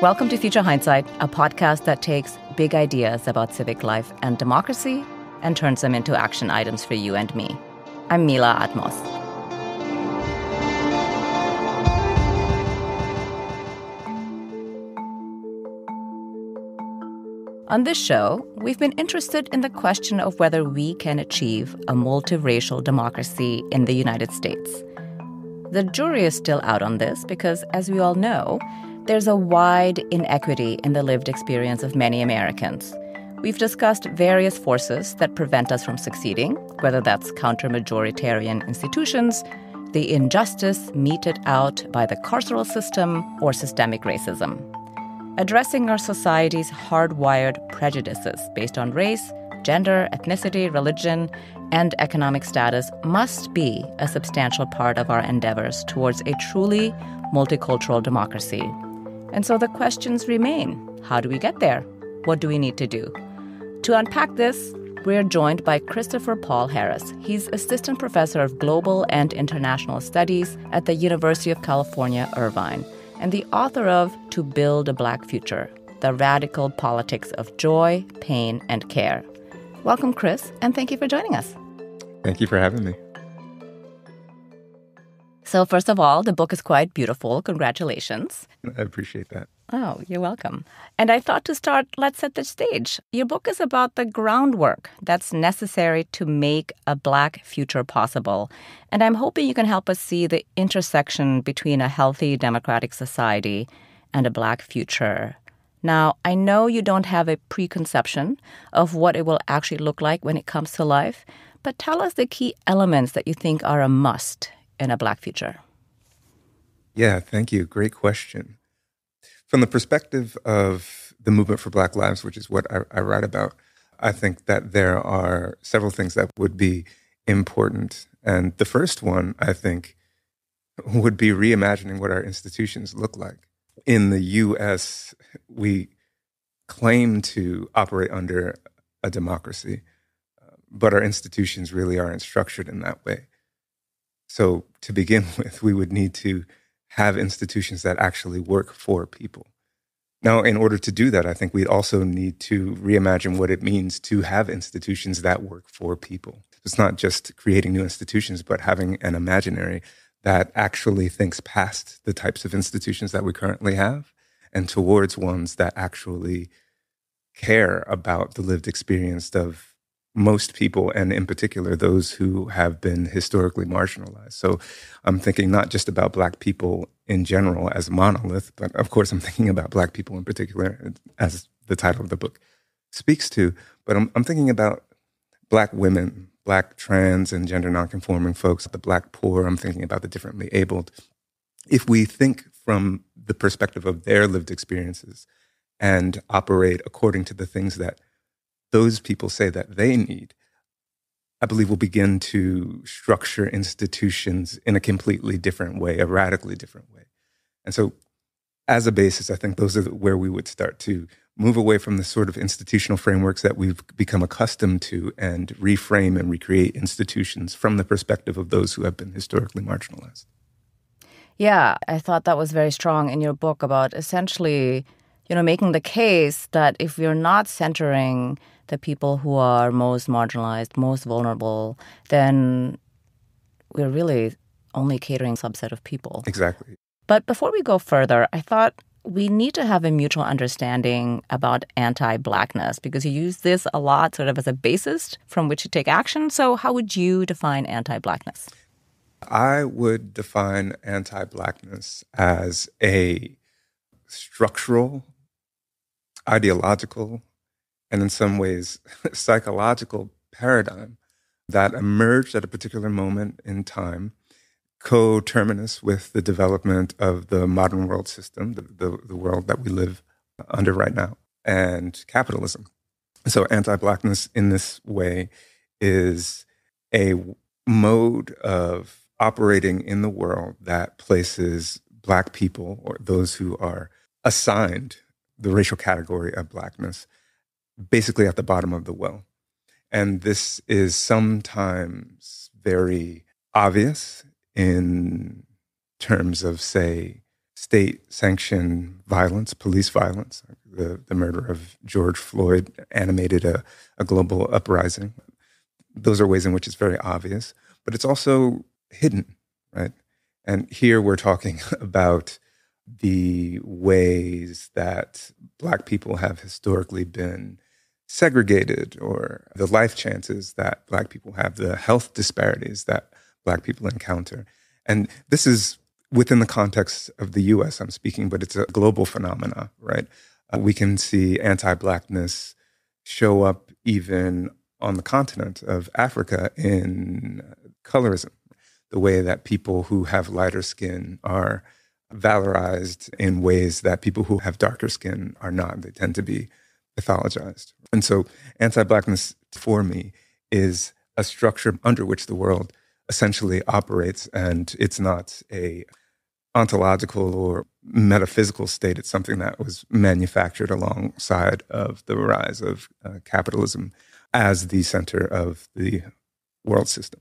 Welcome to Future Hindsight, a podcast that takes big ideas about civic life and democracy and turns them into action items for you and me. I'm Mila Atmos. On this show, we've been interested in the question of whether we can achieve a multiracial democracy in the United States. The jury is still out on this because, as we all know, there's a wide inequity in the lived experience of many Americans. We've discussed various forces that prevent us from succeeding, whether that's counter-majoritarian institutions, the injustice meted out by the carceral system, or systemic racism. Addressing our society's hardwired prejudices based on race, gender, ethnicity, religion, and economic status must be a substantial part of our endeavors towards a truly multicultural democracy. And so the questions remain. How do we get there? What do we need to do? To unpack this, we're joined by Christopher Paul Harris. He's Assistant Professor of Global and International Studies at the University of California, Irvine, and the author of To Build a Black Future, The Radical Politics of Joy, Pain, and Care. Welcome, Chris, and thank you for joining us. Thank you for having me. So first of all, the book is quite beautiful. Congratulations. I appreciate that. Oh, you're welcome. And I thought to start, let's set the stage. Your book is about the groundwork that's necessary to make a Black future possible. And I'm hoping you can help us see the intersection between a healthy democratic society and a Black future. Now, I know you don't have a preconception of what it will actually look like when it comes to life, but tell us the key elements that you think are a must in a Black future. Yeah, thank you. Great question. From the perspective of the movement for Black lives, which is what I write about, I think that there are several things that would be important. And the first one, I think, would be reimagining what our institutions look like. In the U.S., we claim to operate under a democracy, but our institutions really aren't structured in that way. So to begin with, we would need to have institutions that actually work for people. Now, in order to do that, I think we'd also need to reimagine what it means to have institutions that work for people. It's not just creating new institutions, but having an imaginary that actually thinks past the types of institutions that we currently have and towards ones that actually care about the lived experience of most people, and in particular, those who have been historically marginalized. So I'm thinking not just about Black people in general as a monolith, but of course I'm thinking about Black people in particular, as the title of the book speaks to. But I'm thinking about Black women, Black trans and gender nonconforming folks, the Black poor. I'm thinking about the differently abled. If we think from the perspective of their lived experiences and operate according to the things that those people say that they need, I believe we'll begin to structure institutions in a completely different way, a radically different way. And so as a basis, I think those are where we would start to move away from the sort of institutional frameworks that we've become accustomed to and reframe and recreate institutions from the perspective of those who have been historically marginalized. Yeah, I thought that was very strong in your book about essentially, making the case that if we're not centering the people who are most marginalized, most vulnerable, then we're really only catering a subset of people. Exactly. But before we go further, I thought we need to have a mutual understanding about anti-Blackness, because you use this a lot sort of as a basis from which to take action. So how would you define anti-Blackness? I would define anti-Blackness as a structural, ideological, and in some ways psychological paradigm that emerged at a particular moment in time, coterminous with the development of the modern world system, the world that we live under right now, and capitalism. So anti-Blackness in this way is a mode of operating in the world that places Black people, or those who are assigned the racial category of Blackness, basically at the bottom of the well. And this is sometimes very obvious in terms of, say, state-sanctioned violence, police violence. The murder of George Floyd animated a global uprising. Those are ways in which it's very obvious, but it's also hidden, right? And here we're talking about the ways that Black people have historically been segregated, or the life chances that Black people have, the health disparities that Black people encounter. And this is within the context of the U.S. I'm speaking, but it's a global phenomena, right? We can see anti-Blackness show up even on the continent of Africa in colorism, the way that people who have lighter skin are valorized in ways that people who have darker skin are not. They tend to be pathologized. And so anti-Blackness for me is a structure under which the world essentially operates, and it's not a ontological or metaphysical state. It's something that was manufactured alongside of the rise of capitalism as the center of the world system.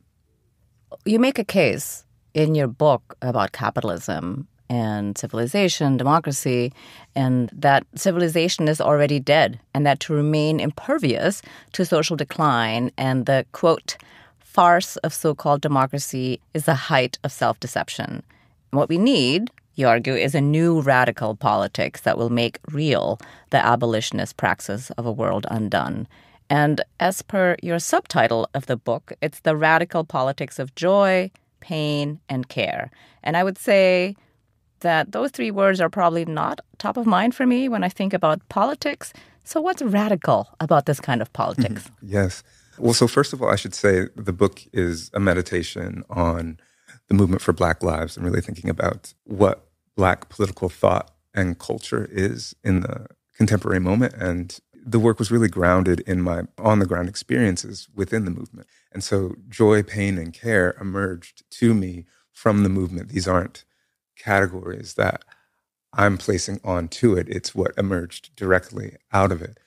You make a case in your book about capitalism and civilization, democracy, and that civilization is already dead, and that to remain impervious to social decline and the, quote, farce of so-called democracy is the height of self-deception. What we need, you argue, is a new radical politics that will make real the abolitionist praxis of a world undone. And as per your subtitle of the book, it's the radical politics of joy, pain, and care. And I would say that those three words are probably not top of mind for me when I think about politics. So what's radical about this kind of politics? Yes. Well, so first of all, I should say the book is a meditation on the movement for Black lives and really thinking about what Black political thought and culture is in the contemporary moment. And the work was really grounded in my on-the-ground experiences within the movement. And so joy, pain, and care emerged to me from the movement. These aren't categories that I'm placing onto it. It's what emerged directly out of it.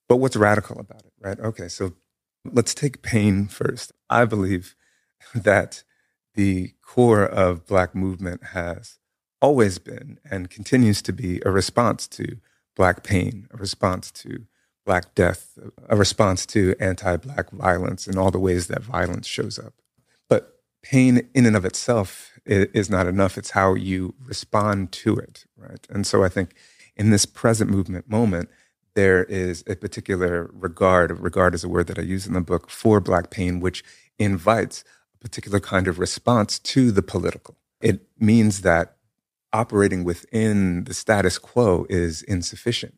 But what's radical about it, right? Okay, so let's take pain first. I believe that the core of Black movement has always been and continues to be a response to Black pain, a response to Black death, a response to anti-Black violence and all the ways that violence shows up. But pain in and of itself is not enough. It's how you respond to it, right? And so I think in this present movement moment, there is a particular regard is a word that I use in the book, for Black pain, which invites a particular kind of response to the political. It means that operating within the status quo is insufficient.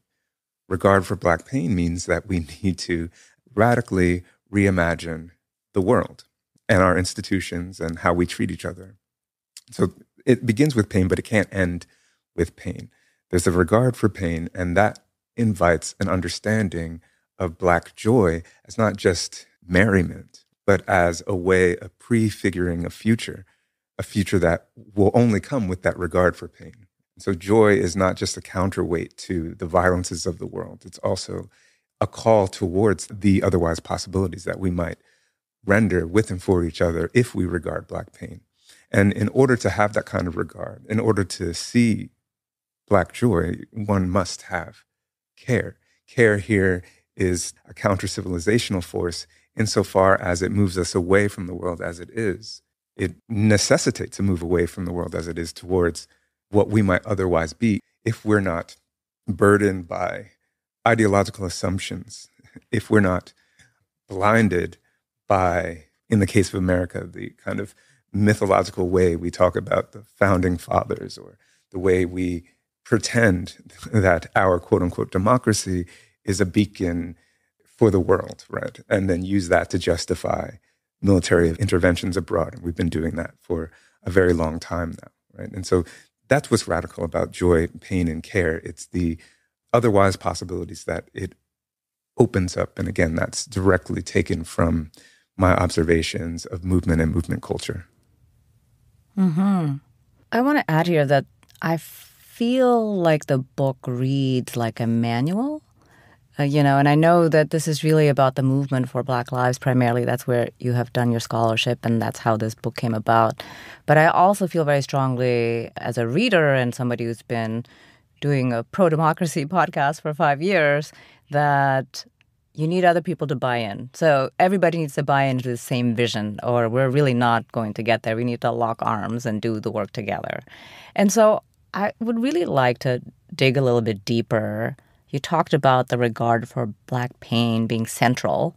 Regard for Black pain means that we need to radically reimagine the world and our institutions and how we treat each other. So it begins with pain, but it can't end with pain. There's a regard for pain, and that invites an understanding of Black joy as not just merriment, but as a way of prefiguring a future that will only come with that regard for pain. So joy is not just a counterweight to the violences of the world. It's also a call towards the otherwise possibilities that we might render with and for each other if we regard Black pain. And in order to have that kind of regard, in order to see Black joy, one must have care. Care here is a counter-civilizational force insofar as it moves us away from the world as it is. It necessitates a move away from the world as it is towards what we might otherwise be if we're not burdened by ideological assumptions, if we're not blinded by, in the case of America, the kind of mythological way we talk about the founding fathers, or the way we pretend that our quote-unquote democracy is a beacon for the world, right? And then use that to justify military interventions abroad. And we've been doing that for a very long time now, right? And so that's what's radical about joy, pain, and care. It's the otherwise possibilities that it opens up. And again, that's directly taken from my observations of movement and movement culture. Mm-hmm. I want to add here that I feel like the book reads like a manual And I know that this is really about the movement for Black lives primarily. That's where you have done your scholarship, and that's how this book came about. But I also feel very strongly as a reader and somebody who's been doing a pro-democracy podcast for 5 years that you need other people to buy in. So everybody needs to buy into the same vision, or we're really not going to get there. We need to lock arms and do the work together. And so I would really like to dig a little bit deeper. You talked about the regard for Black pain being central.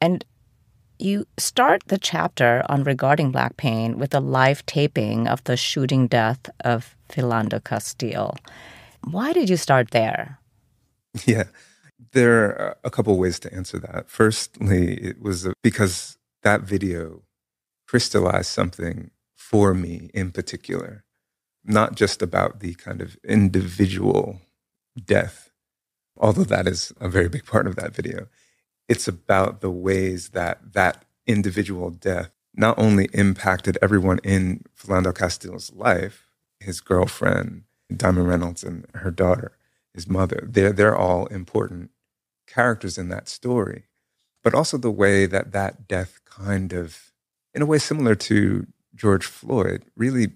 And you start the chapter on regarding Black pain with a live taping of the shooting death of Philando Castile. Why did you start there? Yeah, there are a couple of ways to answer that. Firstly, it was because that video crystallized something for me in particular, not just about the kind of individual death, although that is a very big part of that video. It's about the ways that that individual death not only impacted everyone in Philando Castile's life, his girlfriend, Diamond Reynolds, and her daughter, his mother. They're all important characters in that story. But also the way that that death kind of, in a way similar to George Floyd, really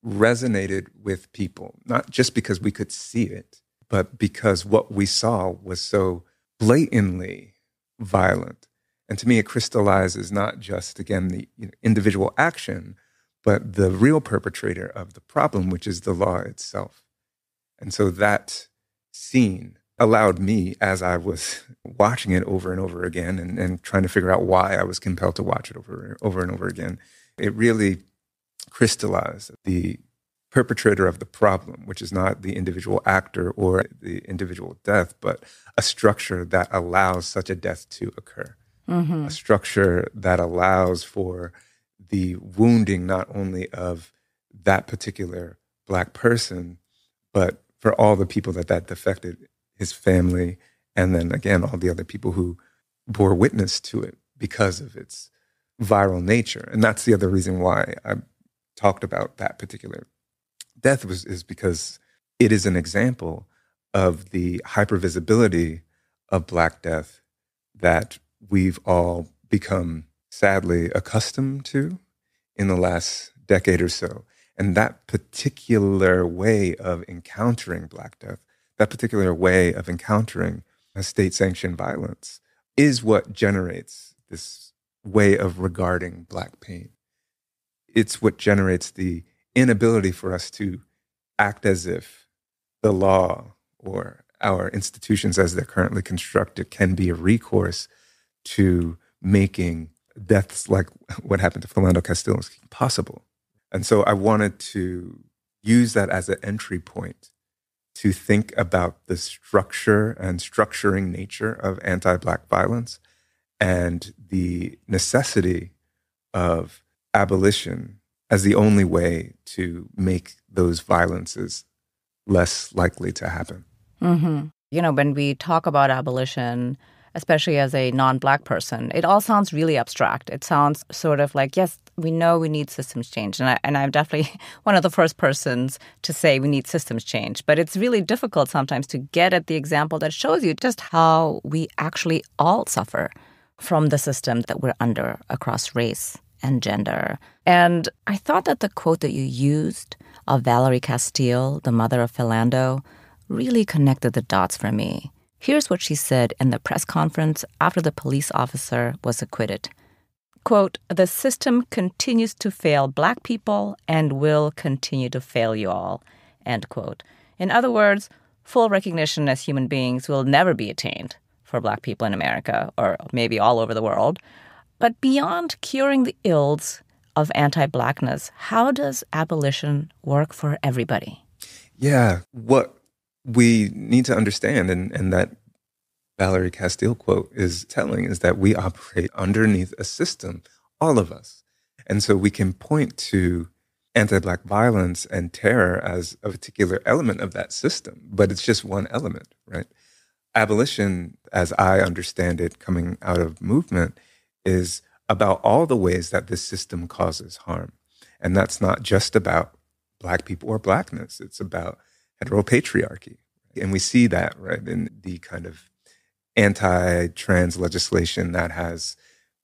resonated with people, not just because we could see it, but because what we saw was so blatantly violent. And to me, it crystallizes not just, again, the individual action, but the real perpetrator of the problem, which is the law itself. And so that scene allowed me, as I was watching it over and over again and trying to figure out why I was compelled to watch it over and over again, it really crystallized the perpetrator of the problem, which is not the individual actor or the individual death, but a structure that allows such a death to occur. Mm-hmm. A structure that allows for the wounding not only of that particular Black person, but for all the people that affected, his family, and then again, all the other people who bore witness to it because of its viral nature. And that's the other reason why I talked about that particular death is because it is an example of the hypervisibility of Black death that we've all become sadly accustomed to in the last decade or so. And that particular way of encountering Black death, that particular way of encountering a state-sanctioned violence is what generates this way of regarding Black pain. It's what generates the inability for us to act as if the law or our institutions as they're currently constructed can be a recourse to making deaths like what happened to Philando Castile possible. And so I wanted to use that as an entry point to think about the structure and structuring nature of anti-Black violence and the necessity of abolition as the only way to make those violences less likely to happen. Mm-hmm. When we talk about abolition, especially as a non-Black person, it all sounds really abstract. It sounds sort of like, yes, we know we need systems change. And I'm definitely one of the first persons to say we need systems change. But it's really difficult sometimes to get at the example that shows you just how we actually all suffer from the system that we're under across race and gender. And I thought that the quote that you used of Valerie Castile, the mother of Philando, really connected the dots for me. Here's what she said in the press conference after the police officer was acquitted. Quote, "The system continues to fail Black people and will continue to fail you all." End quote. In other words, full recognition as human beings will never be attained for Black people in America, or maybe all over the world. But beyond curing the ills of anti-Blackness, how does abolition work for everybody? Yeah, what we need to understand, and that Valerie Castile quote is telling, is that we operate underneath a system, all of us. And so we can point to anti-Black violence and terror as a particular element of that system, but it's just one element, right? Abolition, as I understand it coming out of movement, is about all the ways that this system causes harm. And that's not just about Black people or Blackness. It's about heteropatriarchy. And we see that, right, in the kind of anti-trans legislation that has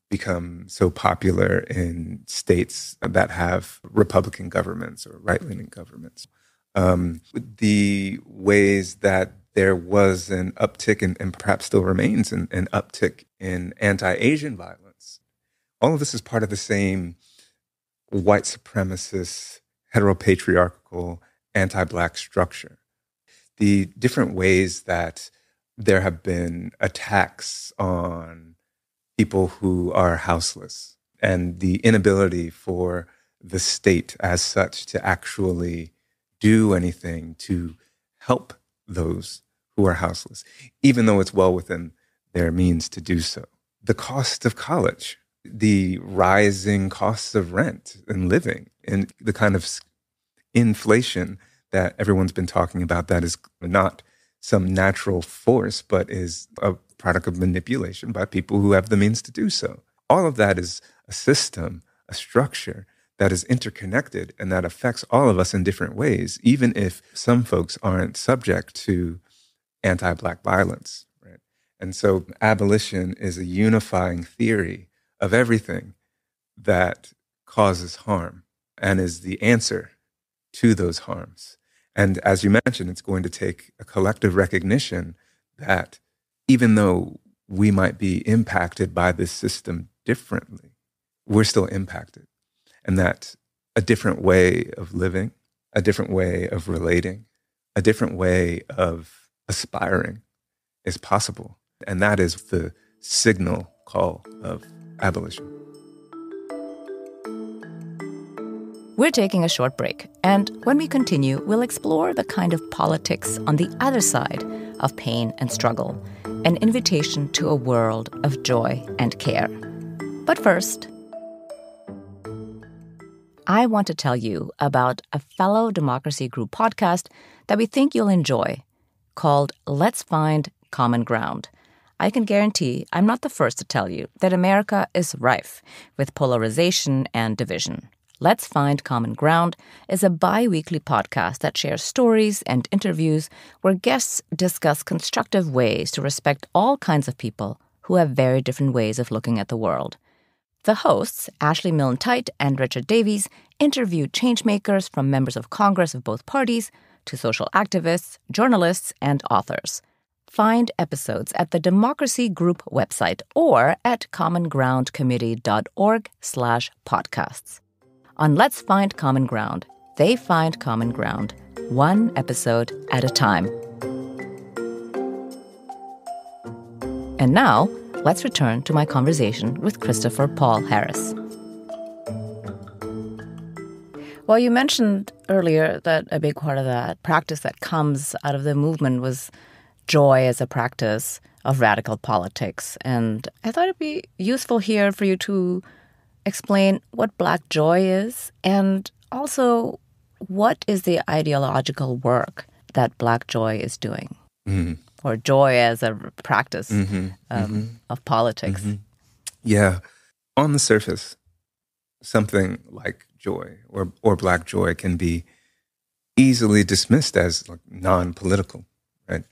become so popular in states that have Republican governments or right-leaning governments. The ways that there was an uptick and perhaps still remains an uptick in anti-Asian violence. All of this is part of the same white supremacist, heteropatriarchal, anti-Black structure. The different ways that there have been attacks on people who are houseless and the inability for the state as such to actually do anything to help those who are houseless, even though it's well within their means to do so. The cost of college, the rising costs of rent and living, and the kind of inflation that everyone's been talking about that is not some natural force, but is a product of manipulation by people who have the means to do so. All of that is a system, a structure that is interconnected and that affects all of us in different ways, even if some folks aren't subject to anti-Black violence, right? And so abolition is a unifying theory of everything that causes harm and is the answer to those harms. And as you mentioned, it's going to take a collective recognition that even though we might be impacted by this system differently, we're still impacted. And that a different way of living, a different way of relating, a different way of aspiring is possible. And that is the signal call of abolition. We're taking a short break, and when we continue, we'll explore the kind of politics on the other side of pain and struggle, an invitation to a world of joy and care. But first, I want to tell you about a fellow Democracy Group podcast that we think you'll enjoy, called Let's Find Common Ground. I can guarantee I'm not the first to tell you that America is rife with polarization and division. Let's Find Common Ground is a bi-weekly podcast that shares stories and interviews where guests discuss constructive ways to respect all kinds of people who have very different ways of looking at the world. The hosts, Ashley Milne-Tite and Richard Davies, interview changemakers from members of Congress of both parties to social activists, journalists, and authors. Find episodes at the Democracy Group website or at commongroundcommittee.org/podcasts. On Let's Find Common Ground, they find common ground, one episode at a time. And now, let's return to my conversation with Christopher Paul Harris. Well, you mentioned earlier that a big part of that practice that comes out of the movement was joy as a practice of radical politics. And I thought it'd be useful here for you to explain what Black joy is and also what is the ideological work that Black joy is doing, or joy as a practice of politics. Yeah. On the surface, something like joy or Black joy can be easily dismissed as like non-political, right?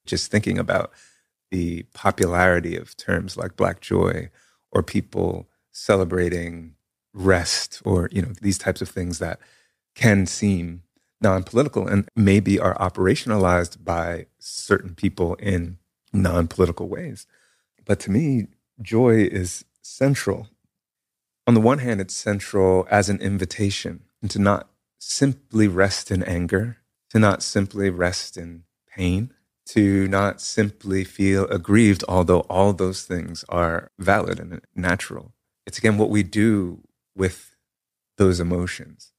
Just thinking about the popularity of terms like Black joy or people celebrating rest or, these types of things that can seem non-political and maybe are operationalized by certain people in non-political ways. But to me, joy is central. On the one hand, it's central as an invitation to not simply rest in anger, to not simply rest in pain, to not simply feel aggrieved, although all those things are valid and natural. It's, again, what we do with those emotions.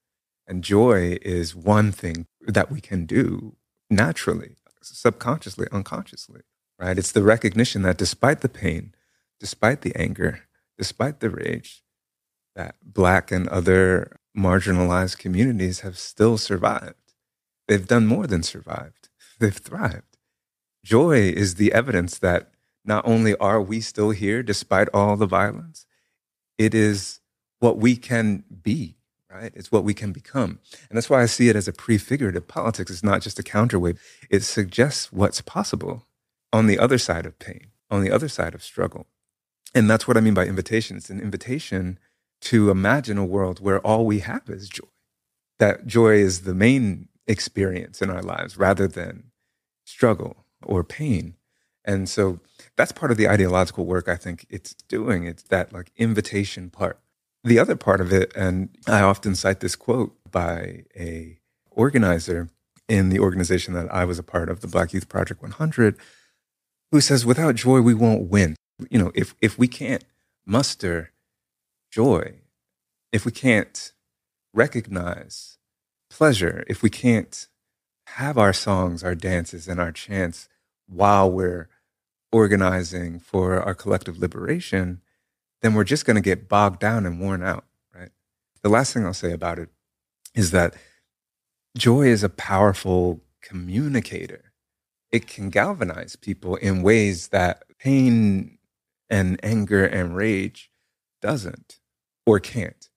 And joy is one thing that we can do naturally, subconsciously, unconsciously, right? It's the recognition that despite the pain, despite the anger, despite the rage, that Black and other marginalized communities have still survived. They've done more than survived. They've thrived. Joy is the evidence that not only are we still here despite all the violence, it is what we can be, right? It's what we can become. And that's why I see it as a prefigurative politics. It's not just a counterweight. It suggests what's possible on the other side of pain, on the other side of struggle. And that's what I mean by invitation. It's an invitation to imagine a world where all we have is joy. That joy is the main experience in our lives rather than struggle or pain. And so that's part of the ideological work I think it's doing. It's that like invitation part. The other part of it, and I often cite this quote by a organizer in the organization that I was a part of, the Black Youth Project 100, who says, without joy, we won't win. You know, if we can't muster joy, if we can't recognize pleasure, if we can't have our songs, our dances, and our chants while we're organizing for our collective liberation, then we're just going to get bogged down and worn out, right? The last thing I'll say about it is that joy is a powerful communicator. It can galvanize people in ways that pain and anger and rage doesn't or can't.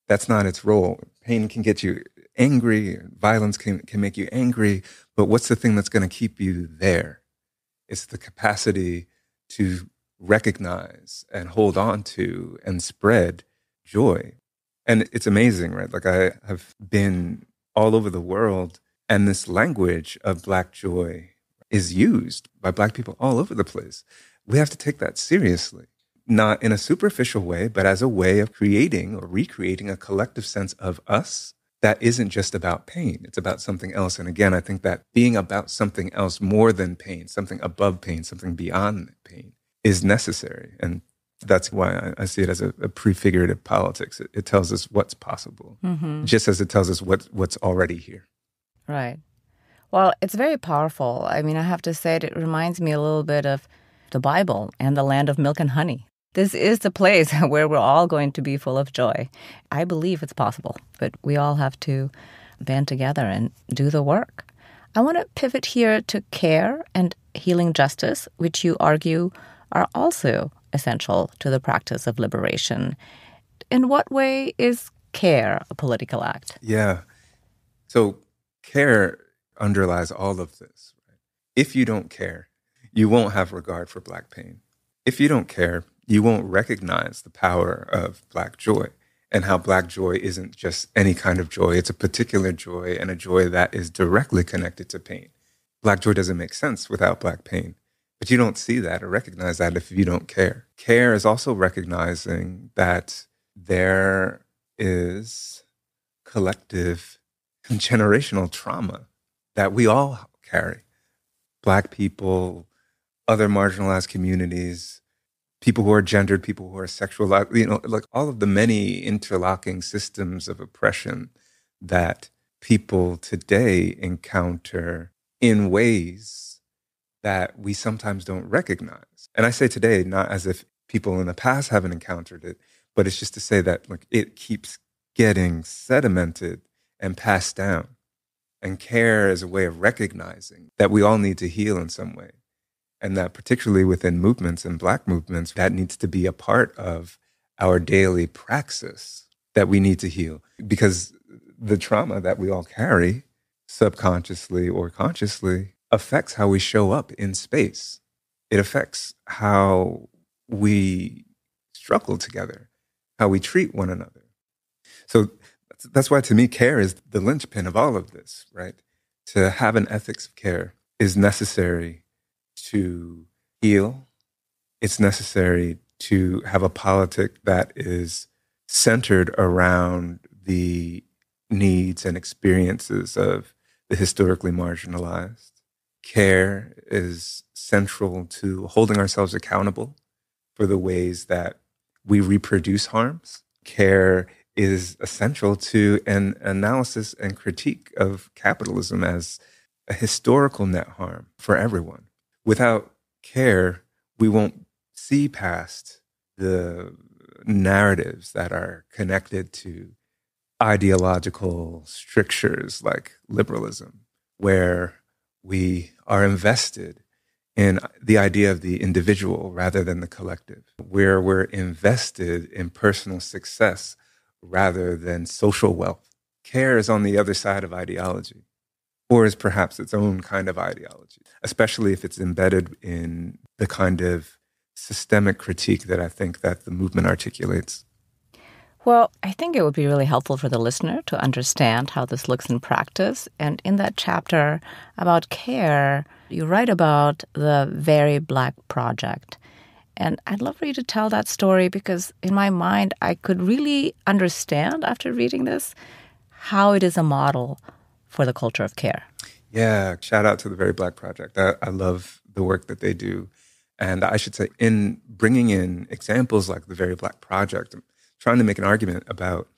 That's not its role. Pain can get you angry, violence can make you angry, but what's the thing that's going to keep you there? It's the capacity to recognize and hold on to and spread joy. And it's amazing, right? Like I have been all over the world, and this language of Black joy is used by Black people all over the place. We have to take that seriously, not in a superficial way, but as a way of creating or recreating a collective sense of us that isn't just about pain. It's about something else. And again, I think that being about something else more than pain, something above pain, something beyond pain is necessary. And that's why I see it as a prefigurative politics. It tells us what's possible, just as it tells us what's already here. Right. Well, it's very powerful. I mean, I have to say it reminds me a little bit of the Bible and the land of milk and honey. This is the place where we're all going to be full of joy. I believe it's possible, but we all have to band together and do the work. I want to pivot here to care and healing justice, which you argue are also essential to the practice of liberation. In what way is care a political act? Yeah. So care underlies all of this. Right? If you don't care, you won't have regard for Black pain. If you don't care, you won't recognize the power of Black joy and how Black joy isn't just any kind of joy. It's a particular joy and a joy that is directly connected to pain. Black joy doesn't make sense without Black pain. But you don't see that or recognize that if you don't care. Care is also recognizing that there is collective and generational trauma that we all carry. Black people, other marginalized communities, people who are gendered, people who are sexualized, you know, like all of the many interlocking systems of oppression that people today encounter in ways that we sometimes don't recognize. And I say today, not as if people in the past haven't encountered it, but it's just to say that like it keeps getting sedimented and passed down. And care is a way of recognizing that we all need to heal in some way. And that particularly within movements and Black movements, that needs to be a part of our daily praxis that we need to heal. Because the trauma that we all carry, subconsciously or consciously, affects how we show up in space. It affects how we struggle together, how we treat one another. So that's why, to me, care is the linchpin of all of this, right? To have an ethics of care is necessary to heal. It's necessary to have a politic that is centered around the needs and experiences of the historically marginalized. Care is central to holding ourselves accountable for the ways that we reproduce harms. Care is essential to an analysis and critique of capitalism as a historical net harm for everyone. Without care, we won't see past the narratives that are connected to ideological strictures like liberalism, where we are invested in the idea of the individual rather than the collective, where we're invested in personal success rather than social wealth. Care is on the other side of ideology. or as perhaps its own kind of ideology, especially if it's embedded in the kind of systemic critique that I think that the movement articulates. Well, I think it would be really helpful for the listener to understand how this looks in practice. And in that chapter about care, you write about the Very Black Project. And I'd love for you to tell that story because in my mind, I could really understand after reading this how it is a model for the culture of care. Yeah, shout out to the Very Black Project. I love the work that they do. And I should say, in bringing in examples like the Very Black Project, I'm trying to make an argument about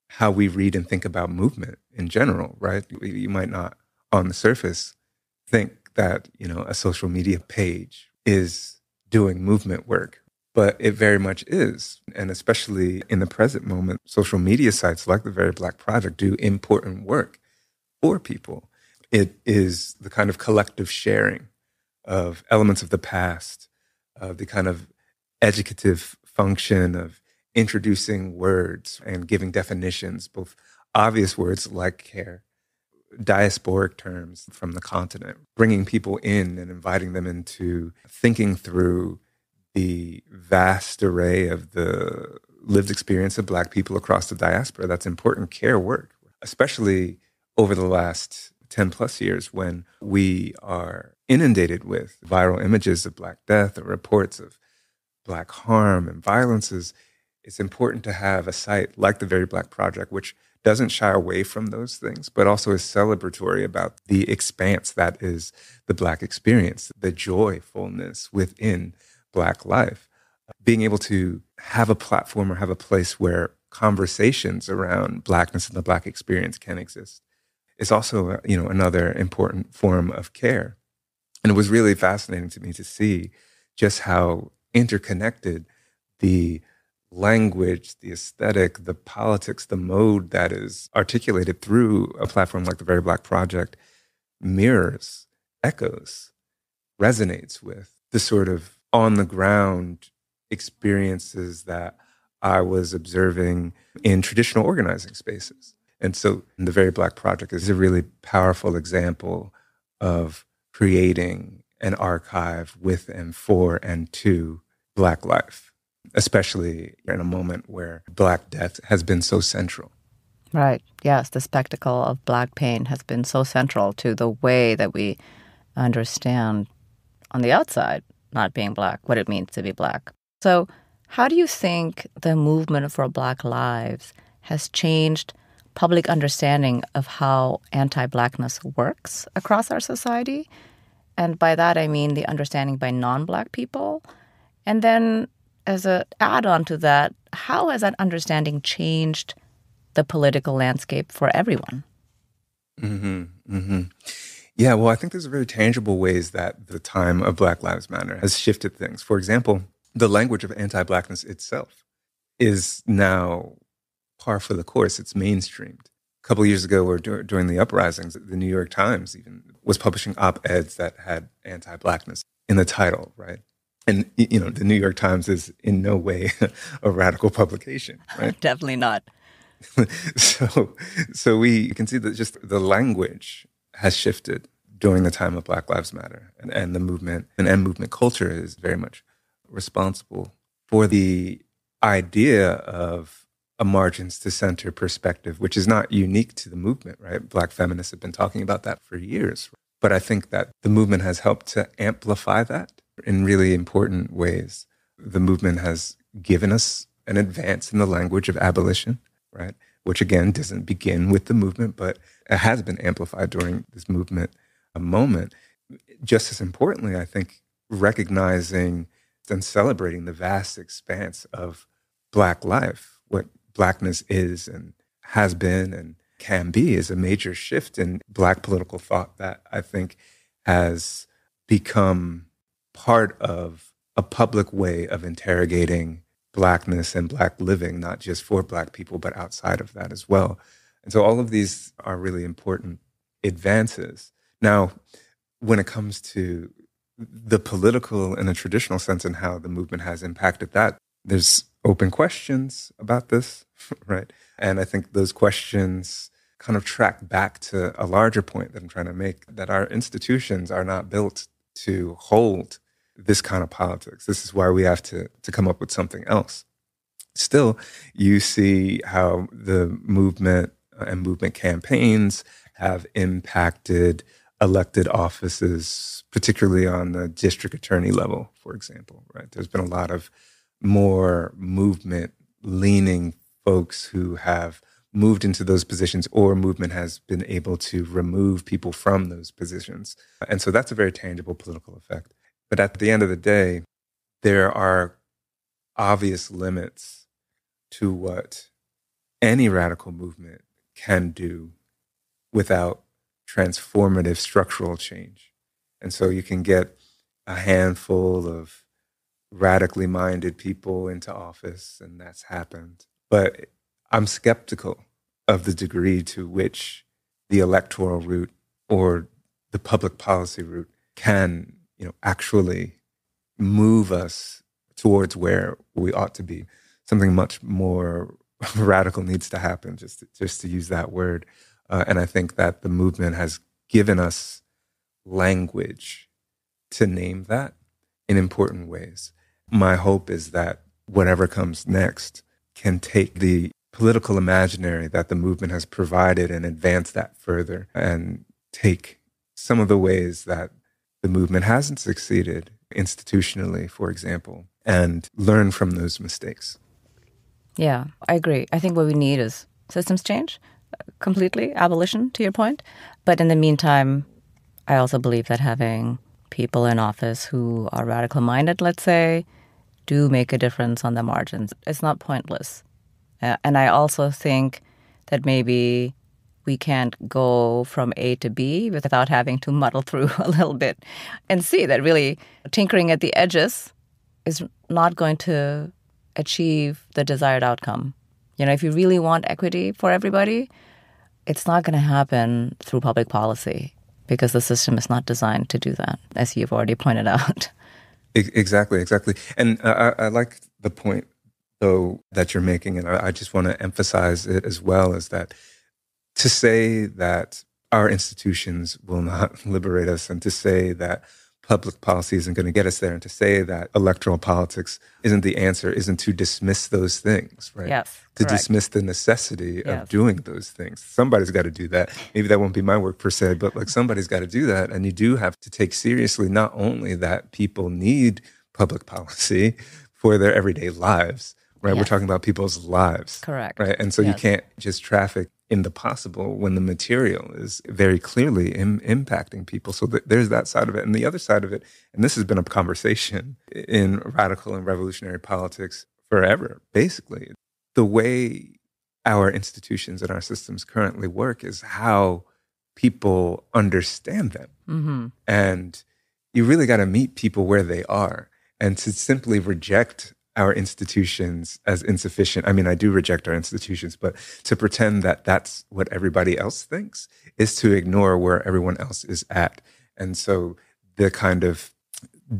how we read and think about movement in general, right? You might not, on the surface, think that, a social media page is doing movement work, but it very much is. And especially in the present moment, social media sites like the Very Black Project do important work for people. It is the kind of collective sharing of elements of the past, of the kind of educative function of introducing words and giving definitions, both obvious words like care, diasporic terms from the continent, bringing people in and inviting them into thinking through the vast array of the lived experience of Black people across the diaspora. That's important care work, especially over the last 10 plus years when we are inundated with viral images of Black death or reports of Black harm and violences. It's important to have a site like the Very Black Project, which doesn't shy away from those things, but also is celebratory about the expanse that is the Black experience, the joyfulness within Black life. Being able to have a platform or have a place where conversations around Blackness and the Black experience can exist is also, another important form of care. And it was really fascinating to me to see just how interconnected the language, the aesthetic, the politics, the mode that is articulated through a platform like the Very Black Project mirrors, echoes, resonates with the sort of on-the-ground experiences that I was observing in traditional organizing spaces. And so the Very Black Project is a really powerful example of creating an archive with and for and to Black life, especially in a moment where Black death has been so central. Right. Yes, the spectacle of Black pain has been so central to the way that we understand on the outside, not being Black, what it means to be Black. So how do you think the movement for Black lives has changed public understanding of how anti-Blackness works across our society? And by that, I mean the understanding by non-Black people. And then as an add-on to that, how has that understanding changed the political landscape for everyone? Yeah, well, I think there's very tangible ways that the time of Black Lives Matter has shifted things. For example, the language of anti-Blackness itself is now par for the course. It's mainstreamed. A couple of years ago, or during the uprisings, the New York Times even was publishing op-eds that had anti-Blackness in the title, right? And, the New York Times is in no way a radical publication, right? Definitely not. So we can see that just the language has shifted during the time of Black Lives Matter. And the movement and movement culture is very much responsible for the idea of a margins to center perspective, which is not unique to the movement, right? Black feminists have been talking about that for years. But I think that the movement has helped to amplify that in really important ways. The movement has given us an advance in the language of abolition, right? Which again doesn't begin with the movement, but it has been amplified during this movement moment. Just as importantly, I think recognizing and celebrating the vast expanse of Black life, what Blackness is and has been and can be, is a major shift in Black political thought that I think has become part of a public way of interrogating Blackness and Black living, not just for Black people, but outside of that as well. And so all of these are really important advances. Now, when it comes to the political in a traditional sense and how the movement has impacted that, there's open questions about this, right? And I think those questions kind of track back to a larger point that I'm trying to make, that our institutions are not built to hold this kind of politics. This is why we have to come up with something else. Still, you see how the movement and movement campaigns have impacted elected offices, particularly on the district attorney level, for example, right? There's been a lot of more movement-leaning folks who have moved into those positions, or movement has been able to remove people from those positions. And so that's a very tangible political effect. But at the end of the day, there are obvious limits to what any radical movement can do without transformative structural change. And so you can get a handful of radically minded people into office, and that's happened. But I'm skeptical of the degree to which the electoral route or the public policy route can, actually move us towards where we ought to be. Something much more radical needs to happen, just to use that word. And I think that the movement has given us language to name that in important ways. My hope is that whatever comes next can take the political imaginary that the movement has provided and advance that further, and take some of the ways that the movement hasn't succeeded institutionally, for example, and learn from those mistakes. Yeah, I agree. I think what we need is systems change, completely, abolition, to your point. But in the meantime, I also believe that having people in office who are radical minded, let's say, do make a difference on the margins. It's not pointless. And I also think that maybe we can't go from A to B without having to muddle through a little bit and see that really tinkering at the edges is not going to achieve the desired outcome. If you really want equity for everybody, it's not going to happen through public policy because the system is not designed to do that, as you've already pointed out. Exactly. And I like the point, though, that you're making, and I just want to emphasize it as well, is that to say that our institutions will not liberate us, and to say that public policy isn't going to get us there, and to say that electoral politics isn't the answer, isn't to dismiss those things, right? Yes, to correct. dismiss the necessity of doing those things. Somebody's got to do that. Maybe that won't be my work per se, but somebody's got to do that. And you do have to take seriously not only that people need public policy for their everyday lives, right? Yes. We're talking about people's lives. Correct. Right. And so you can't just traffic in the possible when the material is very clearly impacting people. So there's that side of it. And the other side of it, and this has been a conversation in radical and revolutionary politics forever, basically. The way our institutions and our systems currently work is how people understand them. Mm-hmm. And you really got to meet people where they are. And to simply reject our institutions as insufficient. I mean, I do reject our institutions, but to pretend that that's what everybody else thinks is to ignore where everyone else is at. And so the kind of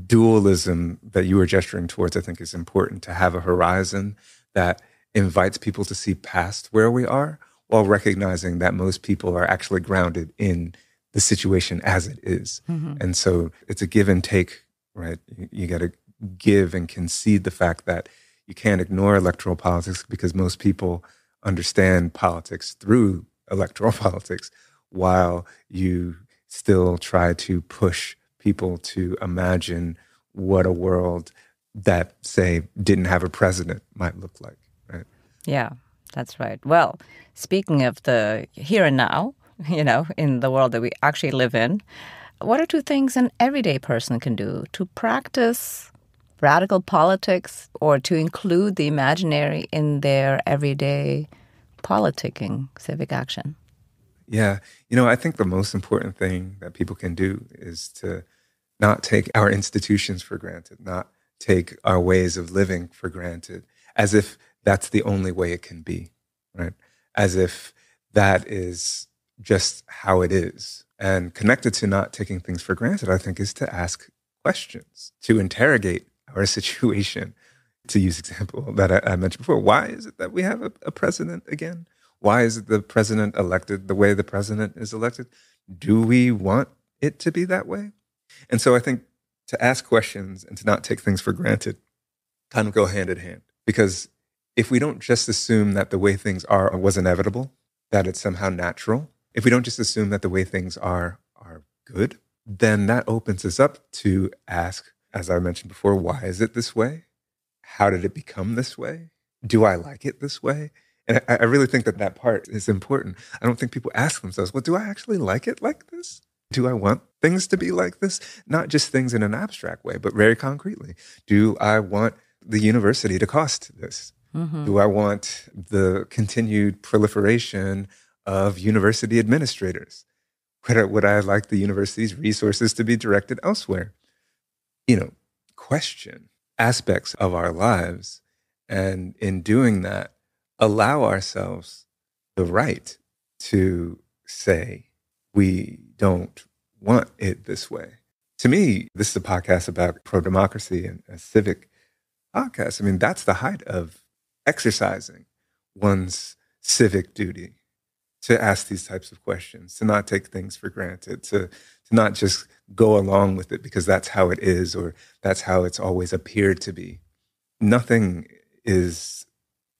dualism that you were gesturing towards, I think, is important, to have a horizon that invites people to see past where we are, while recognizing that most people are actually grounded in the situation as it is. Mm-hmm. And so it's a give and take, right? You got to give and concede the fact that you can't ignore electoral politics, because most people understand politics through electoral politics, while you still try to push people to imagine what a world that, say, didn't have a president might look like, right? Yeah, that's right. Well, speaking of the here and now, in the world that we actually live in, what are two things an everyday person can do to practice radical politics, or to include the imaginary in their everyday politicking, civic action? Yeah. I think the most important thing that people can do is to not take our institutions for granted, not take our ways of living for granted, as if that's the only way it can be, right? As if that is just how it is. And connected to not taking things for granted, I think, is to ask questions, to interrogate our situation. To use example that I mentioned before, why is it that we have a president again? Why is the president elected the way the president is elected? Do we want it to be that way? And so I think to ask questions and to not take things for granted kind of go hand in hand. Because if we don't just assume that the way things are was inevitable, that it's somehow natural, if we don't just assume that the way things are good, then that opens us up to ask, as I mentioned before, why is it this way? How did it become this way? Do I like it this way? And I really think that that part is important. I don't think people ask themselves, well, do I actually like it like this? Do I want things to be like this? Not just things in an abstract way, but very concretely. Do I want the university to cost this? Mm-hmm. Do I want the continued proliferation of university administrators? Would I like the university's resources to be directed elsewhere? Question aspects of our lives. And in doing that, allow ourselves the right to say, we don't want it this way. To me, this is a podcast about pro-democracy and a civic podcast. I mean, that's the height of exercising one's civic duty, to ask these types of questions, to not take things for granted, to not just go along with it because that's how it is or that's how it's always appeared to be. Nothing is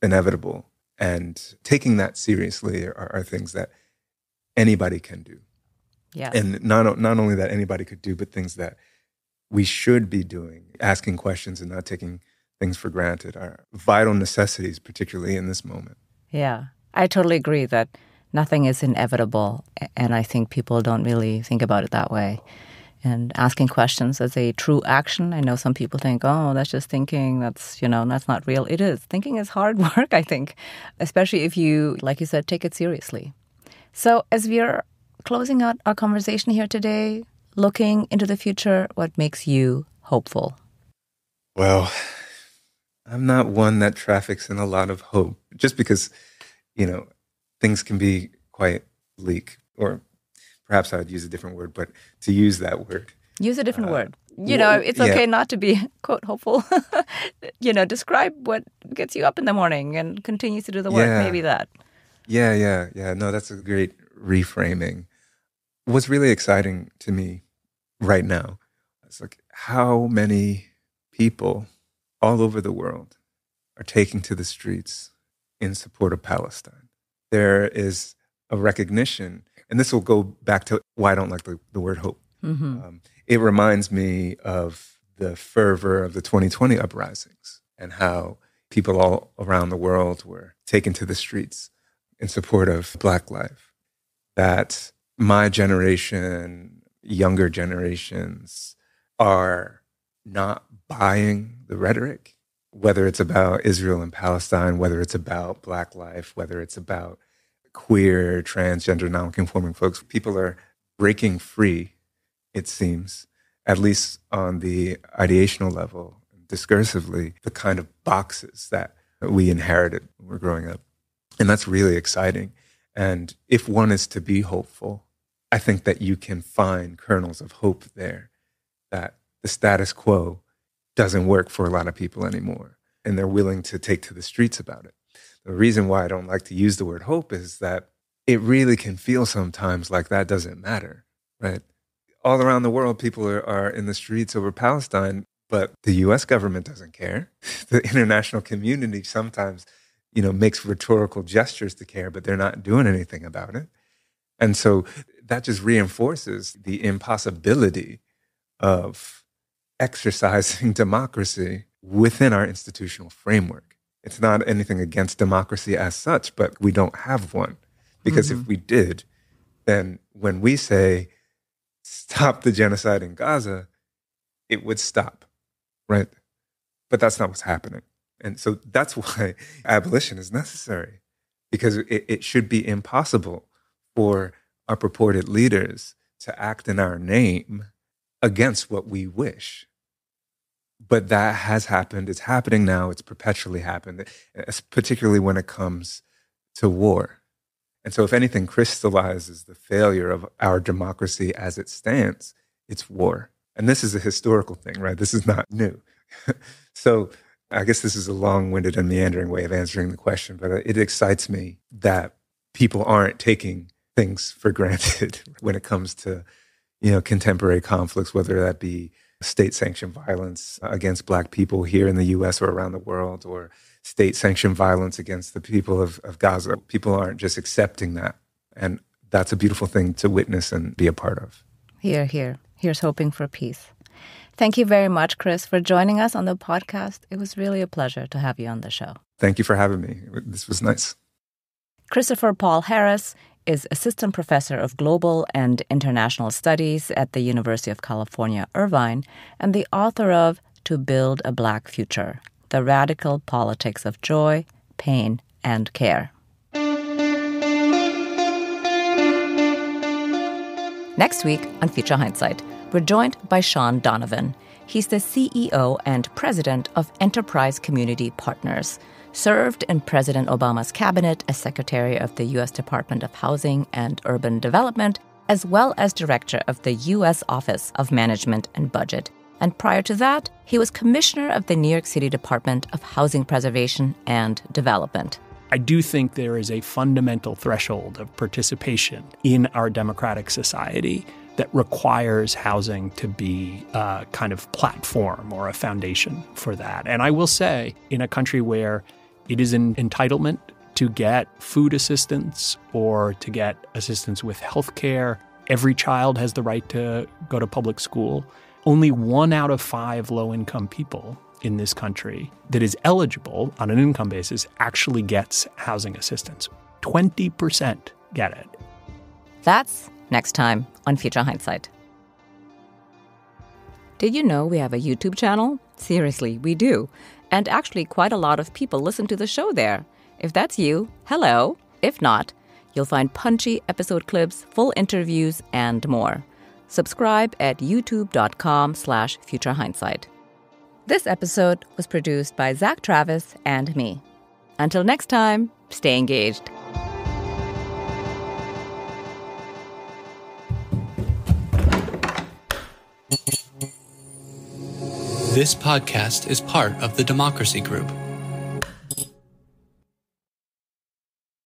inevitable. And taking that seriously are things that anybody can do. Yeah. And not only that anybody could do, but things that we should be doing. Asking questions and not taking things for granted are vital necessities, particularly in this moment. Yeah, I totally agree that nothing is inevitable. And I think people don't really think about it that way. And asking questions as a true action. I know some people think, oh, that's just thinking. That's not real. It is. Thinking is hard work, I think, especially if you, like you said, take it seriously. So as we are closing out our conversation here today, looking into the future, what makes you hopeful? Well, I'm not one that traffics in a lot of hope, just because, things can be quite bleak, or perhaps I would use a different word, but to use that word. Use a different word. It's okay not to be, quote, hopeful. Describe what gets you up in the morning and continues to do the work. Yeah. Maybe that. Yeah. No, that's a great reframing. What's really exciting to me right now is like how many people all over the world are taking to the streets in support of Palestine. There is a recognition, and this will go back to why I don't like the word hope. Mm-hmm. It reminds me of the fervor of the 2020 uprisings and how people all around the world were taken to the streets in support of Black life. That my generation, younger generations are not buying the rhetoric, whether it's about Israel and Palestine, whether it's about Black life, whether it's about queer, transgender, non-conforming folks. People are breaking free, it seems, at least on the ideational level, discursively, the kind of boxes that we inherited when we were growing up. And that's really exciting. And if one is to be hopeful, I think that you can find kernels of hope there, that the status quo doesn't work for a lot of people anymore, and they're willing to take to the streets about it. The reason why I don't like to use the word hope is that it really can feel sometimes like that doesn't matter, right? All around the world, people are in the streets over Palestine, but the U.S. government doesn't care. The international community sometimes, makes rhetorical gestures to care, but they're not doing anything about it. And so that just reinforces the impossibility of exercising democracy within our institutional framework. It's not anything against democracy as such, but we don't have one. Because if we did, then when we say, stop the genocide in Gaza, it would stop, right? But that's not what's happening. And so that's why abolition is necessary, because it should be impossible for our purported leaders to act in our name against what we wish. But that has happened. It's happening now. It's perpetually happened, particularly when it comes to war. And so if anything crystallizes the failure of our democracy as it stands, it's war. And this is a historical thing, right? This is not new. So I guess this is a long-winded and meandering way of answering the question, but it excites me that people aren't taking things for granted when it comes to, contemporary conflicts, whether that be state-sanctioned violence against Black people here in the U.S. or around the world, or state-sanctioned violence against the people of Gaza. People aren't just accepting that. And that's a beautiful thing to witness and be a part of. Hear, hear. Here's hoping for peace. Thank you very much, Chris, for joining us on the podcast. It was really a pleasure to have you on the show. Thank you for having me. This was nice. Christopher Paul Harris is Assistant Professor of Global and International Studies at the University of California, Irvine, and the author of To Build a Black Future, The Radical Politics of Joy, Pain, and Care. Next week on Future Hindsight, we're joined by Sean Donovan. He's the CEO and president of Enterprise Community Partners, served in President Obama's cabinet as Secretary of the U.S. Department of Housing and Urban Development, as well as Director of the U.S. Office of Management and Budget. And prior to that, he was Commissioner of the New York City Department of Housing Preservation and Development. I do think there is a fundamental threshold of participation in our democratic society that requires housing to be a kind of platform or a foundation for that. And I will say, in a country where it is an entitlement to get food assistance or to get assistance with health care, every child has the right to go to public school. Only 1 out of 5 low-income people in this country that is eligible on an income basis actually gets housing assistance. 20% get it. That's next time on Future Hindsight. Did you know we have a YouTube channel? Seriously, we do. And actually, quite a lot of people listen to the show there. If that's you, hello. If not, you'll find punchy episode clips, full interviews, and more. Subscribe at youtube.com/futurehindsight. This episode was produced by Zach Travis and me. Until next time, stay engaged. This podcast is part of the Democracy Group.